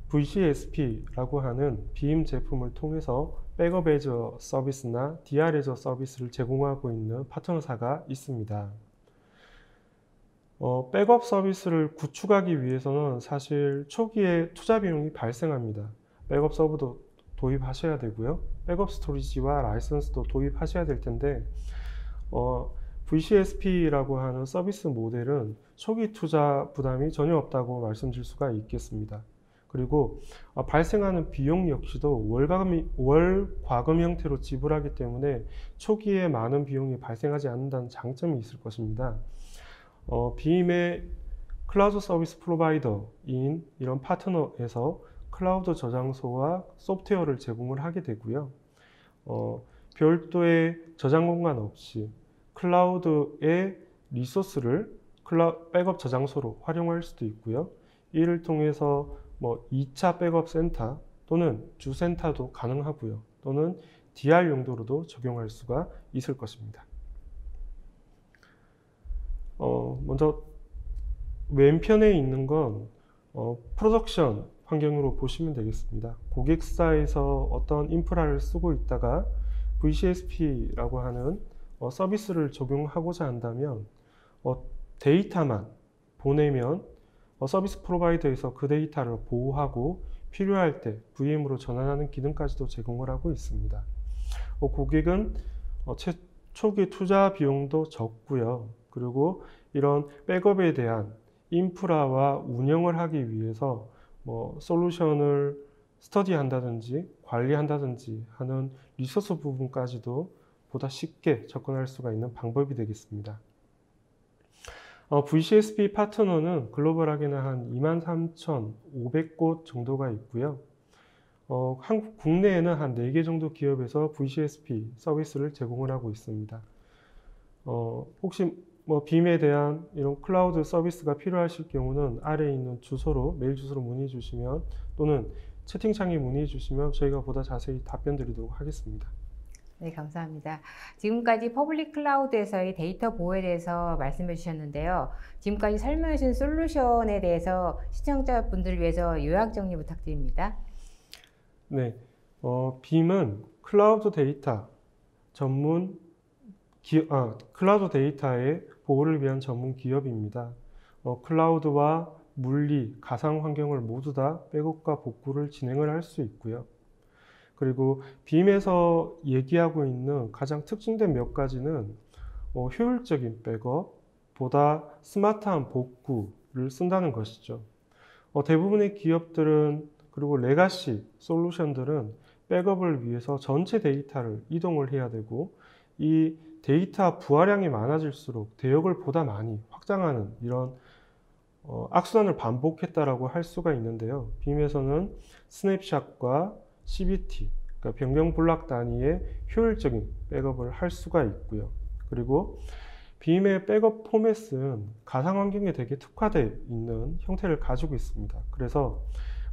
VCSP라고 하는 빔 제품을 통해서 백업 애저 서비스나 DR 애저 서비스를 제공하고 있는 파트너사가 있습니다. 백업 서비스를 구축하기 위해서는 사실 초기에 투자 비용이 발생합니다. 백업 서버도 도입하셔야 되고요. 백업 스토리지와 라이선스도 도입하셔야 될 텐데, VCSP라고 하는 서비스 모델은 초기 투자 부담이 전혀 없다고 말씀드릴 수가 있겠습니다. 그리고 발생하는 비용 역시도 월과금 형태로 지불하기 때문에 초기에 많은 비용이 발생하지 않는다는 장점이 있을 것입니다. 빔의 클라우드 서비스 프로바이더인 이런 파트너에서 클라우드 저장소와 소프트웨어를 제공을 하게 되고요. 별도의 저장 공간 없이 클라우드의 리소스를 백업 저장소로 활용할 수도 있고요. 이를 통해서 2차 백업 센터 또는 주센터도 가능하고요. 또는 DR 용도로도 적용할 수가 있을 것입니다. 먼저 왼편에 있는 건 프로덕션 환경으로 보시면 되겠습니다. 고객사에서 어떤 인프라를 쓰고 있다가 VCSP라고 하는 서비스를 적용하고자 한다면 데이터만 보내면 서비스 프로바이더에서 그 데이터를 보호하고 필요할 때 VM으로 전환하는 기능까지도 제공을 하고 있습니다. 고객은 초기 투자 비용도 적고요. 그리고 이런 백업에 대한 인프라와 운영을 하기 위해서 솔루션을 스터디한다든지 관리한다든지 하는 리소스 부분까지도 보다 쉽게 접근할 수가 있는 방법이 되겠습니다. VCSP 파트너는 글로벌하게는 한 23,500곳 정도가 있고요. 한국 국내에는 한 4개 정도 기업에서 VCSP 서비스를 제공을 하고 있습니다. 혹시 빔에 대한 이런 클라우드 서비스가 필요하실 경우는 아래에 있는 주소로, 메일 주소로 문의 주시면, 또는 채팅창에 문의 주시면 저희가 보다 자세히 답변 드리도록 하겠습니다. 네, 감사합니다. 지금까지 퍼블릭 클라우드에서의 데이터 보호에 대해서 말씀해 주셨는데요. 지금까지 설명해 주신 솔루션에 대해서 시청자분들을 위해서 요약 정리 부탁드립니다. 네, 빔은 클라우드 데이터 전문 클라우드 데이터의 보호를 위한 전문 기업입니다. 클라우드와 물리, 가상 환경을 모두 다 백업과 복구를 진행을 할 수 있고요. 그리고 빔에서 얘기하고 있는 가장 특징된 몇 가지는 효율적인 백업, 보다 스마트한 복구를 쓴다는 것이죠. 대부분의 기업들은, 그리고 레가시 솔루션들은 백업을 위해서 전체 데이터를 이동을 해야 되고, 이 데이터 부하량이 많아질수록 대역을 보다 많이 확장하는 이런 악순환을 반복했다라고 할 수가 있는데요. 빔에서는 스냅샷과 CBT, 그러니까 변경 블락 단위의 효율적인 백업을 할 수가 있고요. 그리고 빔의 백업 포맷은 가상 환경에 되게 특화되어 있는 형태를 가지고 있습니다. 그래서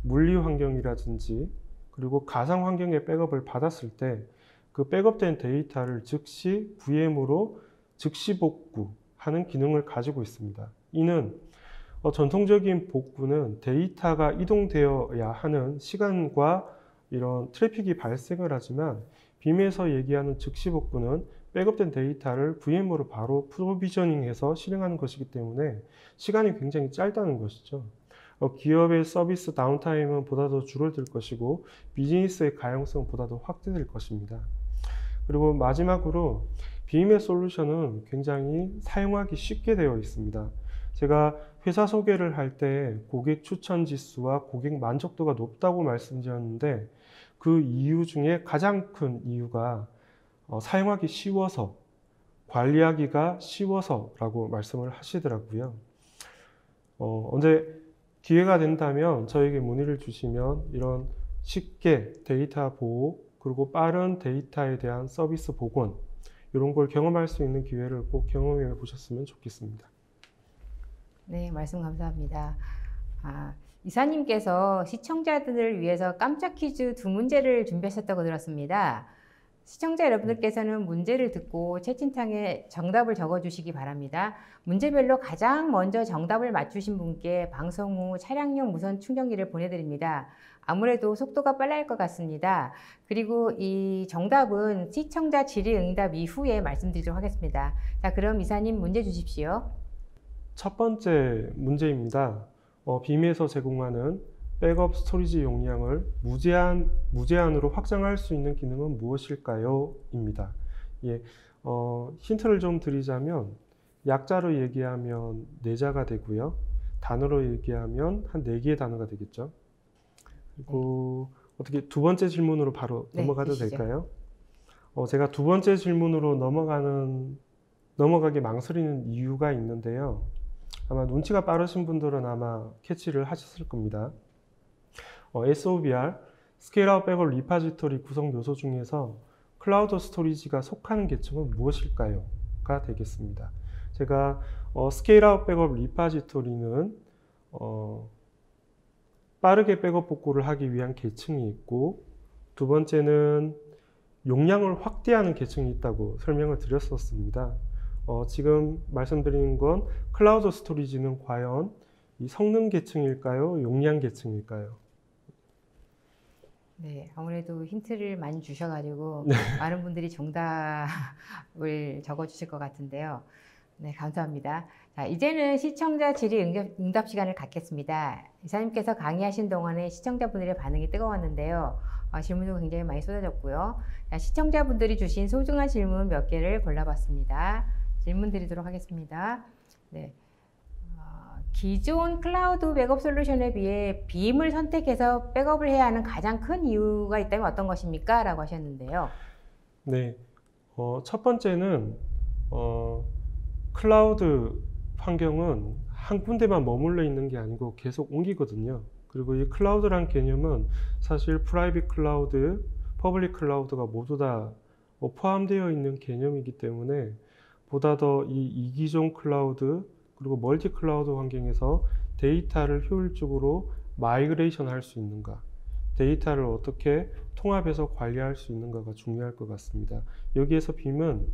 물리 환경이라든지 그리고 가상 환경의 백업을 받았을 때 그 백업된 데이터를 즉시 VM으로 즉시 복구하는 기능을 가지고 있습니다. 이는 전통적인 복구는 데이터가 이동되어야 하는 시간과 이런 트래픽이 발생을 하지만, 빔에서 얘기하는 즉시 복구는 백업된 데이터를 VM으로 바로 프로비저닝해서 실행하는 것이기 때문에 시간이 굉장히 짧다는 것이죠. 기업의 서비스 다운타임은 보다 더 줄어들 것이고 비즈니스의 가용성은 보다 더 확대될 것입니다. 그리고 마지막으로 빔의 솔루션은 굉장히 사용하기 쉽게 되어 있습니다. 제가 회사 소개를 할 때 고객 추천 지수와 고객 만족도가 높다고 말씀드렸는데 그 이유 중에 가장 큰 이유가 사용하기 쉬워서, 관리하기가 쉬워서라고 말씀을 하시더라고요. 언제 기회가 된다면 저에게 문의를 주시면 이런 쉽게 데이터 보호 그리고 빠른 데이터에 대한 서비스 복원 이런 걸 경험할 수 있는 기회를 꼭 경험해 보셨으면 좋겠습니다. 네, 말씀 감사합니다. 이사님께서 시청자들을 위해서 깜짝 퀴즈 2문제를 준비하셨다고 들었습니다. 시청자 여러분들께서는 문제를 듣고 채팅창에 정답을 적어주시기 바랍니다. 문제별로 가장 먼저 정답을 맞추신 분께 방송 후 차량용 무선 충전기를 보내드립니다. 아무래도 속도가 빨라질 것 같습니다. 그리고 이 정답은 시청자 질의응답 이후에 말씀드리도록 하겠습니다. 자, 그럼 이사님 문제 주십시오. 첫 번째 문제입니다. 빔에서 제공하는 백업 스토리지 용량을 무제한으로 확장할 수 있는 기능은 무엇일까요? 입니다. 예, 힌트를 좀 드리자면 약자로 얘기하면 내자가 되고요. 단어로 얘기하면 한 4개의 단어가 되겠죠. 그리고 어떻게 두 번째 질문으로 바로 넘어가도 주시죠. 될까요? 제가 두 번째 질문으로 넘어가기 망설이는 이유가 있는데요. 아마 눈치가 빠르신 분들은 아마 캐치를 하셨을 겁니다. SOBR, 스케일아웃 백업 리파지토리 구성 요소 중에서 클라우드 스토리지가 속하는 계층은 무엇일까요? 가 되겠습니다. 제가 스케일아웃 백업 리파지토리는 빠르게 백업 복구를 하기 위한 계층이 있고, 두 번째는 용량을 확대하는 계층이 있다고 설명을 드렸었습니다. 지금 말씀드린 건 클라우드 스토리지는 과연 이 성능 계층일까요? 용량 계층일까요? 네, 아무래도 힌트를 많이 주셔가지고 네. 많은 분들이 정답을 적어주실 것 같은데요. 네, 감사합니다. 자, 이제는 시청자 질의 응답 시간을 갖겠습니다. 이사님께서 강의하신 동안에 시청자분들의 반응이 뜨거웠는데요. 질문도 굉장히 많이 쏟아졌고요. 자, 시청자분들이 주신 소중한 질문 몇 개를 골라봤습니다. 질문 드리도록 하겠습니다. 네. 기존 클라우드 백업 솔루션에 비해 빔을 선택해서 백업을 해야 하는 가장 큰 이유가 있다면 어떤 것입니까? 라고 하셨는데요. 네. 첫 번째는 클라우드 환경은 한 군데만 머물러 있는 게 아니고 계속 옮기거든요. 그리고 이 클라우드란 개념은 사실 프라이빗 클라우드, 퍼블릭 클라우드가 모두 다 포함되어 있는 개념이기 때문에 보다 더 이 이기종 클라우드 그리고 멀티 클라우드 환경에서 데이터를 효율적으로 마이그레이션 할 수 있는가, 데이터를 어떻게 통합해서 관리할 수 있는가가 중요할 것 같습니다. 여기에서 빔은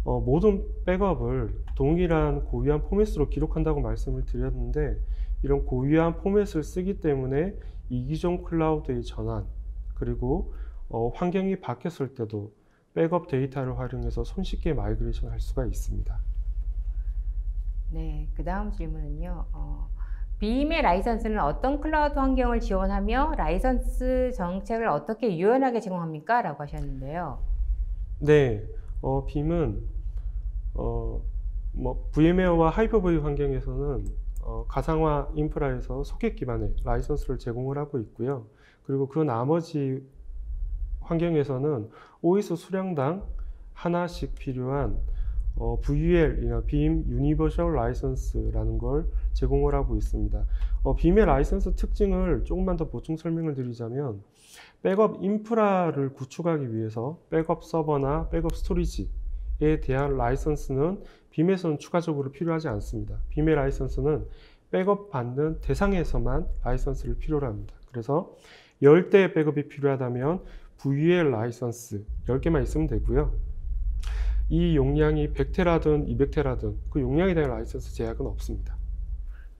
모든 백업을 동일한 고유한 포맷으로 기록한다고 말씀을 드렸는데, 이런 고유한 포맷을 쓰기 때문에 이기종 클라우드의 전환 그리고 환경이 바뀌었을 때도 백업 데이터를 활용해서 손쉽게 마이그레이션 할 수가 있습니다. 네, 그 다음 질문은요. 빔의 라이선스는 어떤 클라우드 환경을 지원하며 라이선스 정책을 어떻게 유연하게 제공합니까? 라고 하셨는데요. 네, 빔은 VM웨어와 하이퍼V 환경에서는 가상화 인프라에서 소켓 기반의 라이선스를 제공을 하고 있고요. 그리고 그 나머지 환경에서는 OS 수량당 하나씩 필요한 VUL이나 빔 유니버셜 라이선스라는 걸 제공을 하고 있습니다. 빔의 라이선스 특징을 조금만 더 보충 설명을 드리자면, 백업 인프라를 구축하기 위해서 백업 서버나 백업 스토리지에 대한 라이선스는 빔에서는 추가적으로 필요하지 않습니다. 빔의 라이선스는 백업 받는 대상에서만 라이선스를 필요로 합니다. 그래서 10대의 백업이 필요하다면 VUL 라이선스 10개만 있으면 되고요. 이 용량이 100테라든 200테라든 그 용량에 대한 라이선스 제약은 없습니다.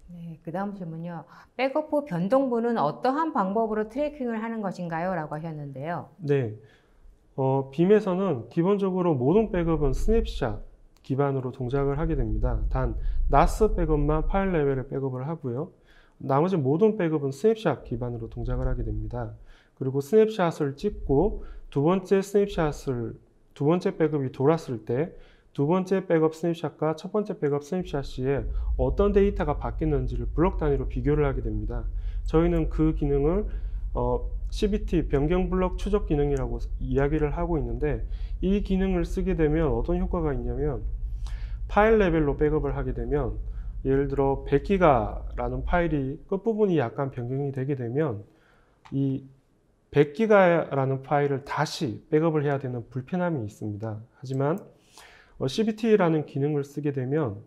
네, 그 다음 질문요. 백업 후 변동부는 어떠한 방법으로 트래킹을 하는 것인가요? 라고 하셨는데요. 네, 빔에서는 기본적으로 모든 백업은 스냅샷 기반으로 동작을 하게 됩니다. 단 NAS 백업만 파일 레벨의 백업을 하고요. 나머지 모든 백업은 스냅샷 기반으로 동작을 하게 됩니다. 그리고 스냅샷을 찍고 두 번째 백업이 돌았을 때 두 번째 백업 스냅샷과 첫 번째 백업 스냅샷 시에 어떤 데이터가 바뀌는지를 블록 단위로 비교를 하게 됩니다. 저희는 그 기능을 CBT 변경 블록 추적 기능이라고 이야기를 하고 있는데, 이 기능을 쓰게 되면 어떤 효과가 있냐면, 파일 레벨로 백업을 하게 되면 예를 들어 100기가라는 파일이 끝부분이 약간 변경이 되게 되면 이 100기가라는 파일을 다시 백업을 해야 되는 불편함이 있습니다. 하지만 CBT라는 기능을 쓰게 되면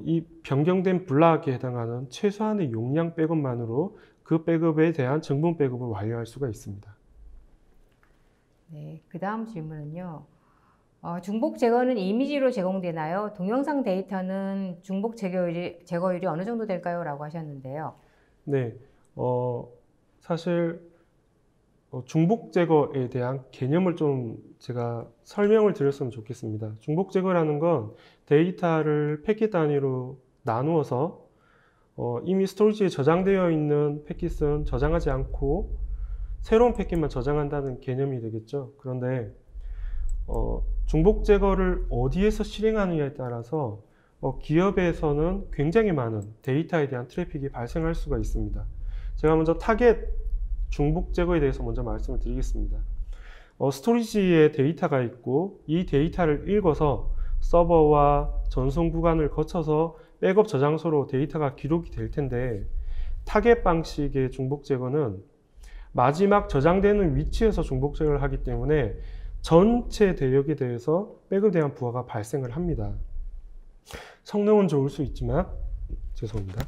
이 변경된 블락에 해당하는 최소한의 용량 백업만으로 그 백업에 대한 정분 백업을 완료할 수가 있습니다. 네, 그 다음 질문은요. 중복 제거는 이미지로 제공되나요? 동영상 데이터는 중복 제거율이 어느 정도 될까요? 라고 하셨는데요. 네, 사실 중복 제거에 대한 개념을 좀 제가 설명을 드렸으면 좋겠습니다. 중복 제거라는 건 데이터를 패킷 단위로 나누어서 이미 스토리지에 저장되어 있는 패킷은 저장하지 않고 새로운 패킷만 저장한다는 개념이 되겠죠. 그런데 중복 제거를 어디에서 실행하느냐에 따라서 기업에서는 굉장히 많은 데이터에 대한 트래픽이 발생할 수가 있습니다. 제가 먼저 타겟 중복 제거에 대해서 먼저 말씀을 드리겠습니다. 스토리지에 데이터가 있고 이 데이터를 읽어서 서버와 전송 구간을 거쳐서 백업 저장소로 데이터가 기록이 될 텐데, 타겟 방식의 중복 제거는 마지막 저장되는 위치에서 중복 제거를 하기 때문에 전체 대역에 대해서 백업에 대한 부하가 발생을 합니다. 성능은 좋을 수 있지만, 죄송합니다.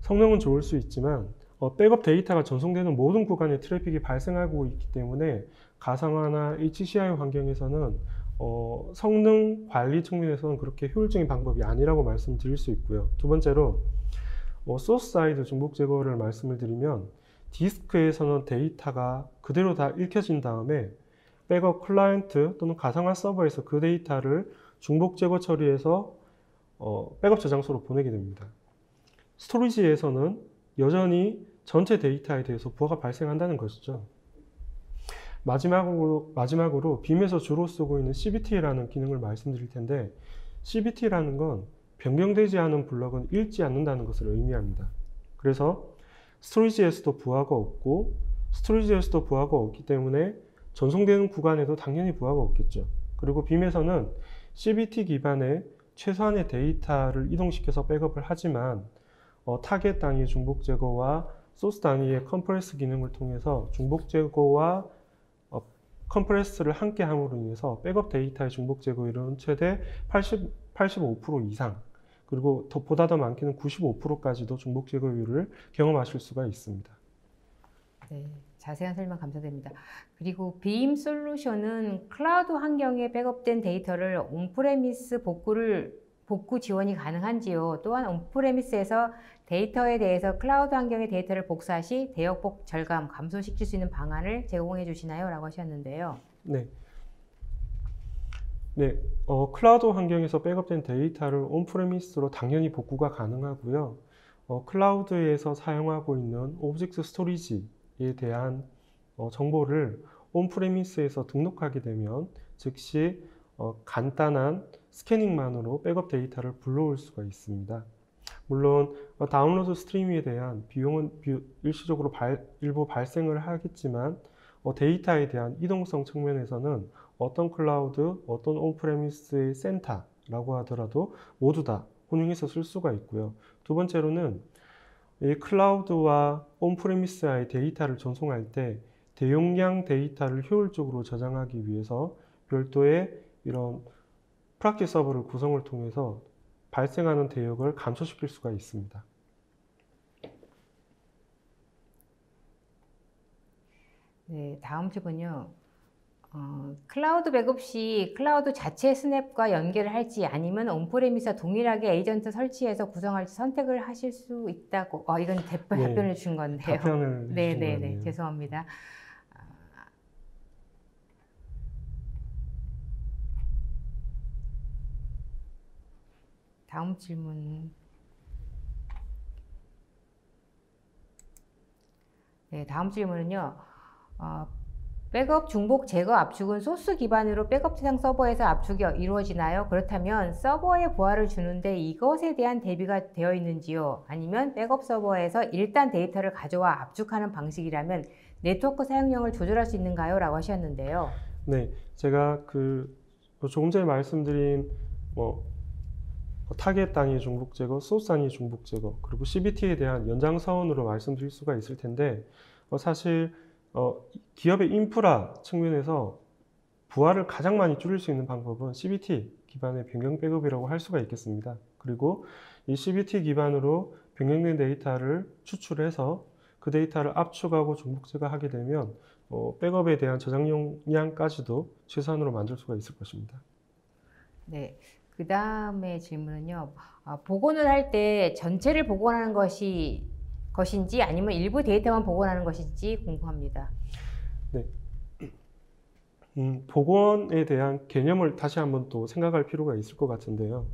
성능은 좋을 수 있지만 백업 데이터가 전송되는 모든 구간에 트래픽이 발생하고 있기 때문에 가상화나 HCI 환경에서는 성능 관리 측면에서는 그렇게 효율적인 방법이 아니라고 말씀드릴 수 있고요. 두 번째로 소스 사이드 중복 제거를 말씀을 드리면, 디스크에서는 데이터가 그대로 다 읽혀진 다음에 백업 클라이언트 또는 가상화 서버에서 그 데이터를 중복 제거 처리해서 백업 저장소로 보내게 됩니다. 스토리지에서는 여전히 전체 데이터에 대해서 부하가 발생한다는 것이죠. 마지막으로 빔에서 주로 쓰고 있는 CBT라는 기능을 말씀드릴 텐데, CBT라는 건 변경되지 않은 블럭은 읽지 않는다는 것을 의미합니다. 그래서 스토리지에서도 부하가 없고, 스토리지에서도 부하가 없기 때문에 전송되는 구간에도 당연히 부하가 없겠죠. 그리고 빔에서는 CBT 기반의 최소한의 데이터를 이동시켜서 백업을 하지만 타겟 단위의 중복 제거와 소스 단위의 컴프레스 기능을 통해서 중복 제거와 컴프레스를 함께 함으로 인해서 백업 데이터의 중복 제거율은 최대 85% 이상, 그리고 보다 더 많게는 95%까지도 중복 제거율을 경험하실 수가 있습니다. 네, 자세한 설명 감사드립니다. 그리고 빔 솔루션은 클라우드 환경에 백업된 데이터를 온프레미스 복구 지원이 가능한지요? 또한 온프레미스에서 데이터에 대해서 클라우드 환경의 데이터를 복사 시 대역폭 절감, 감소시킬 수 있는 방안을 제공해 주시나요? 라고 하셨는데요. 네. 클라우드 환경에서 백업된 데이터를 온프레미스로 당연히 복구가 가능하고요. 클라우드에서 사용하고 있는 오브젝트 스토리지에 대한 정보를 온프레미스에서 등록하게 되면 즉시 간단한 스캐닝만으로 백업 데이터를 불러올 수가 있습니다. 물론 다운로드 스트리밍에 대한 비용은 일시적으로 일부 발생을 하겠지만 데이터에 대한 이동성 측면에서는 어떤 클라우드, 어떤 온프레미스의 센터라고 하더라도 모두 다 혼용해서 쓸 수가 있고요. 두 번째로는 이 클라우드와 온프레미스와의 데이터를 전송할 때 대용량 데이터를 효율적으로 저장하기 위해서 별도의 이런 프락시 서버를 구성을 통해서 발생하는 대역을 감소시킬 수가 있습니다. 네, 다음 질문요. 클라우드 백업 시 클라우드 자체 스냅과 연결을 할지 아니면 온프레미스와 동일하게 에이전트 설치해서 구성할지 선택을 하실 수 있다고. 이건 답변을 주신 건데요. 답변을 네, 죄송합니다. 다음 질문. 네, 다음 질문은요. 백업 중복 제거 압축은 소스 기반으로 백업 대상 서버에서 압축이 이루어지나요? 그렇다면 서버에 부하를 주는데 이것에 대한 대비가 되어 있는지요? 아니면 백업 서버에서 일단 데이터를 가져와 압축하는 방식이라면 네트워크 사용량을 조절할 수 있는가요? 라고 하셨는데요. 네, 제가 조금 전에 말씀드린 뭐 타겟 단위 중복 제거, 소스 단위 중복 제거, 그리고 CBT에 대한 연장선으로 말씀드릴 수가 있을 텐데 사실 기업의 인프라 측면에서 부하를 가장 많이 줄일 수 있는 방법은 CBT 기반의 변경 백업이라고 할 수가 있겠습니다. 그리고 이 CBT 기반으로 변경된 데이터를 추출해서 그 데이터를 압축하고 중복 제거하게 되면 백업에 대한 저장 용량까지도 최소한으로 만들 수가 있을 것입니다. 네. 그 다음에 질문은요. 복원을 할 때 전체를 복원하는 것인지 아니면 일부 데이터만 복원하는 것인지 궁금합니다. 네. 복원에 대한 개념을 다시 한번 또 생각할 필요가 있을 것 같은데요.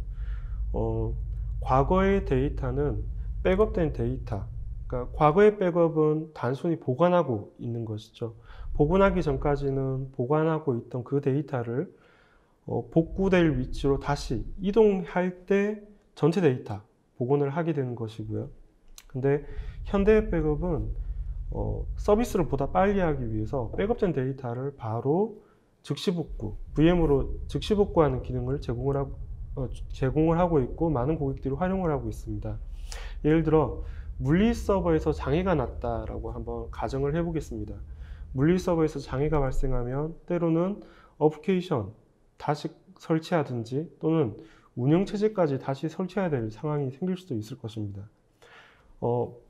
과거의 데이터는 백업된 데이터, 그러니까 과거의 백업은 단순히 보관하고 있는 것이죠. 복원하기 전까지는 보관하고 있던 그 데이터를 복구될 위치로 다시 이동할 때 전체 데이터 복원을 하게 되는 것이고요. 근데 현대의 백업은 서비스를 보다 빨리 하기 위해서 백업된 데이터를 바로 즉시 복구, VM으로 즉시 복구하는 기능을 제공을 하고 있고 많은 고객들이 활용을 하고 있습니다. 예를 들어 물리 서버에서 장애가 났다라고 한번 가정을 해보겠습니다. 물리 서버에서 장애가 발생하면 때로는 어플리케이션 다시 설치하든지 또는 운영체제까지 다시 설치해야 될 상황이 생길 수도 있을 것입니다.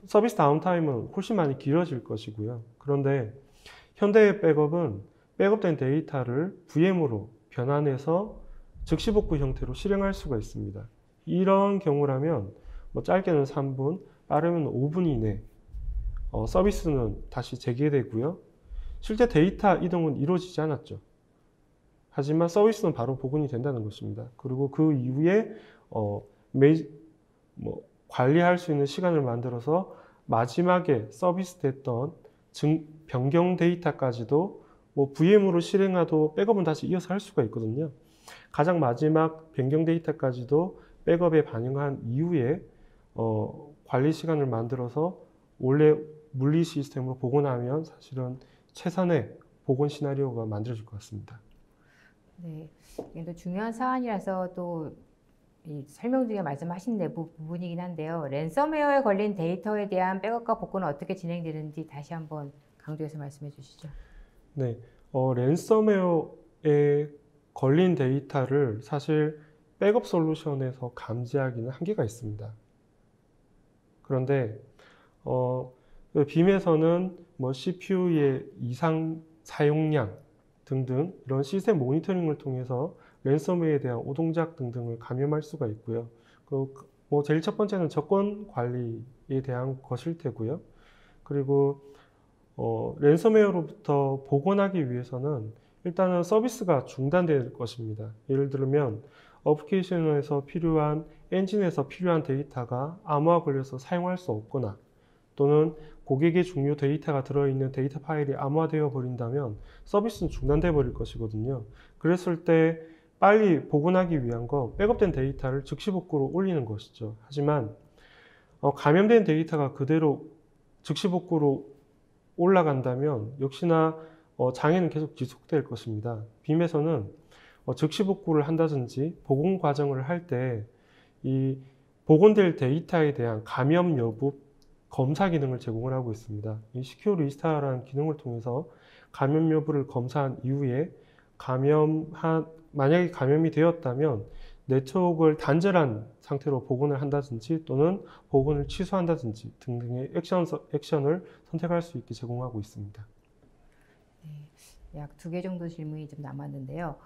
서비스 다운타임은 훨씬 많이 길어질 것이고요. 그런데 현대의 백업은 백업된 데이터를 VM으로 변환해서 즉시 복구 형태로 실행할 수가 있습니다. 이런 경우라면 짧게는 3분, 빠르면 5분 이내 서비스는 다시 재개되고요. 실제 데이터 이동은 이루어지지 않았죠. 하지만 서비스는 바로 복원이 된다는 것입니다. 그리고 그 이후에 관리할 수 있는 시간을 만들어서 마지막에 서비스 됐던 변경 데이터까지도 VM으로 실행하도 백업은 다시 이어서 할 수가 있거든요. 가장 마지막 변경 데이터까지도 백업에 반영한 이후에 관리 시간을 만들어서 원래 물리 시스템으로 복원하면 사실은 최선의 복원 시나리오가 만들어질 것 같습니다. 네, 이게 또 중요한 사안이라서 또 이 설명 중에 말씀하신 부분이긴 한데요. 랜섬웨어에 걸린 데이터에 대한 백업과 복구는 어떻게 진행되는지 다시 한번 강조해서 말씀해 주시죠. 네, 랜섬웨어에 걸린 데이터를 사실 백업 솔루션에서 감지하기는 한계가 있습니다. 그런데 빔에서는 CPU의 이상 사용량 등등 이런 시스템 모니터링을 통해서 랜섬웨어에 대한 오동작 등등을 감염할 수가 있고요. 제일 첫 번째는 접근 관리에 대한 것일 테고요. 그리고 랜섬웨어로부터 복원하기 위해서는 일단은 서비스가 중단될 것입니다. 예를 들면 어플리케이션에서 필요한 엔진에서 필요한 데이터가 암호화 걸려서 사용할 수 없거나 또는 고객의 중요 데이터가 들어있는 데이터 파일이 암호화되어 버린다면 서비스는 중단돼 버릴 것이거든요. 그랬을 때 빨리 복원하기 위한 거 백업된 데이터를 즉시 복구로 올리는 것이죠. 하지만 감염된 데이터가 그대로 즉시 복구로 올라간다면 역시나 장애는 계속 지속될 것입니다. 빔에서는 즉시 복구를 한다든지 복원 과정을 할 때 이 복원될 데이터에 대한 감염 여부 검사 기능을 제공을 하고 있습니다. 이 시큐어 리스타라는 기능을 통해서 감염 여부를 검사한 이후에 만약에 감염이 되었다면 네트워크를 단절한 상태로 복원을 한다든지 또는 복원을 취소한다든지 등등의 액션을 선택할 수 있게 제공하고 있습니다. 네, 약 2개 정도 질문이 좀 남았는데요.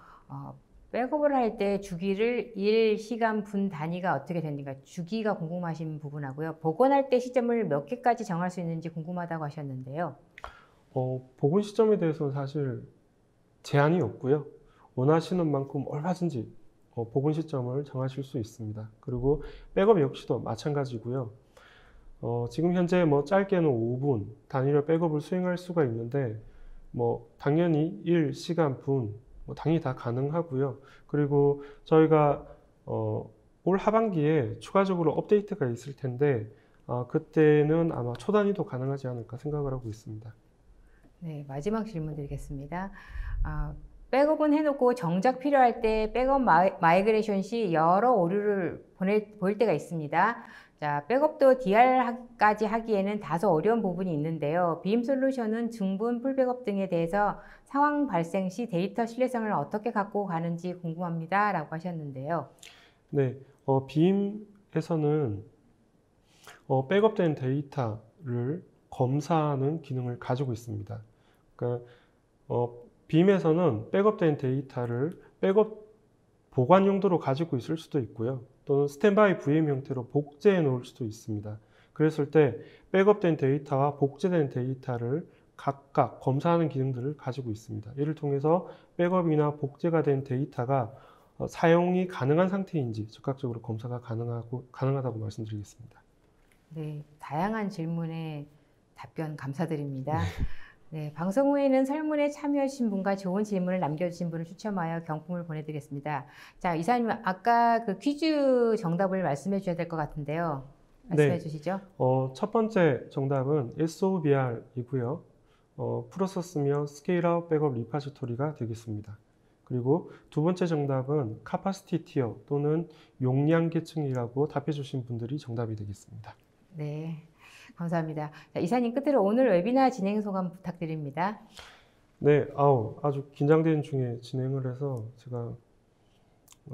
백업을 할 때 주기를 일, 시간, 분 단위가 어떻게 되는가 주기가 궁금하신 부분하고요. 복원할 때 시점을 몇 개까지 정할 수 있는지 궁금하다고 하셨는데요. 복원 시점에 대해서는 사실 제한이 없고요. 원하시는 만큼 얼마든지 복원 시점을 정하실 수 있습니다. 그리고 백업 역시도 마찬가지고요. 지금 현재 짧게는 5분 단위로 백업을 수행할 수가 있는데 뭐 당연히 일, 시간, 분 뭐 당연히 다 가능하고요. 그리고 저희가 올 하반기에 추가적으로 업데이트가 있을 텐데 그때는 아마 초단위도 가능하지 않을까 생각을 하고 있습니다. 네, 마지막 질문 드리겠습니다. 백업은 해놓고 정작 필요할 때 백업 마이그레이션 시 여러 오류를 보일 때가 있습니다. 자, 백업도 DR까지 하기에는 다소 어려운 부분이 있는데요. 빔 솔루션은 중분, 풀백업 등에 대해서 상황 발생 시 데이터 신뢰성을 어떻게 갖고 가는지 궁금합니다. 라고 하셨는데요. 네, 빔에서는 백업된 데이터를 검사하는 기능을 가지고 있습니다. 그러니까 빔에서는 백업된 데이터를 백업 보관 용도로 가지고 있을 수도 있고요. 또는 스탠바이 VM 형태로 복제해 놓을 수도 있습니다. 그랬을 때 백업된 데이터와 복제된 데이터를 각각 검사하는 기능들을 가지고 있습니다. 이를 통해서 백업이나 복제가 된 데이터가 사용이 가능한 상태인지 즉각적으로 검사가 가능하다고 말씀드리겠습니다. 네, 다양한 질문에 답변 감사드립니다. 네, 방송 후에는 설문에 참여하신 분과 좋은 질문을 남겨주신 분을 추첨하여 경품을 보내드리겠습니다. 자, 이사님, 아까 그 퀴즈 정답을 말씀해 주셔야 될 것 같은데요. 말씀해 네. 주시죠. 첫 번째 정답은 SOBR이고요. 프로세스며 스케일아웃 백업 리파지토리가 되겠습니다. 그리고 두 번째 정답은 카파시티 티어 또는 용량 계층이라고 답해 주신 분들이 정답이 되겠습니다. 네, 감사합니다. 자, 이사님 끝으로 오늘 웨비나 진행 소감 부탁드립니다. 네, 아주 긴장된 중에 진행을 해서 제가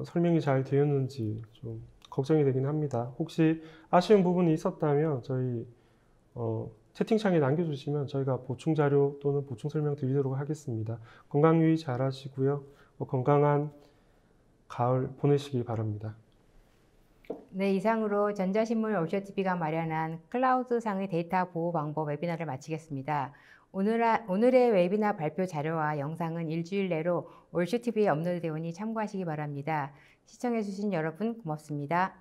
설명이 잘 되었는지 좀 걱정이 되긴 합니다. 혹시 아쉬운 부분이 있었다면 저희 채팅창에 남겨주시면 저희가 보충 자료 또는 보충 설명 드리도록 하겠습니다. 건강 유의 잘 하시고요. 건강한 가을 보내시기 바랍니다. 네, 이상으로 전자신문 올쇼TV가 마련한 클라우드상의 데이터 보호 방법 웨비나를 마치겠습니다. 오늘의 웨비나 발표 자료와 영상은 일주일 내로 올쇼TV에 업로드되오니 참고하시기 바랍니다. 시청해주신 여러분 고맙습니다.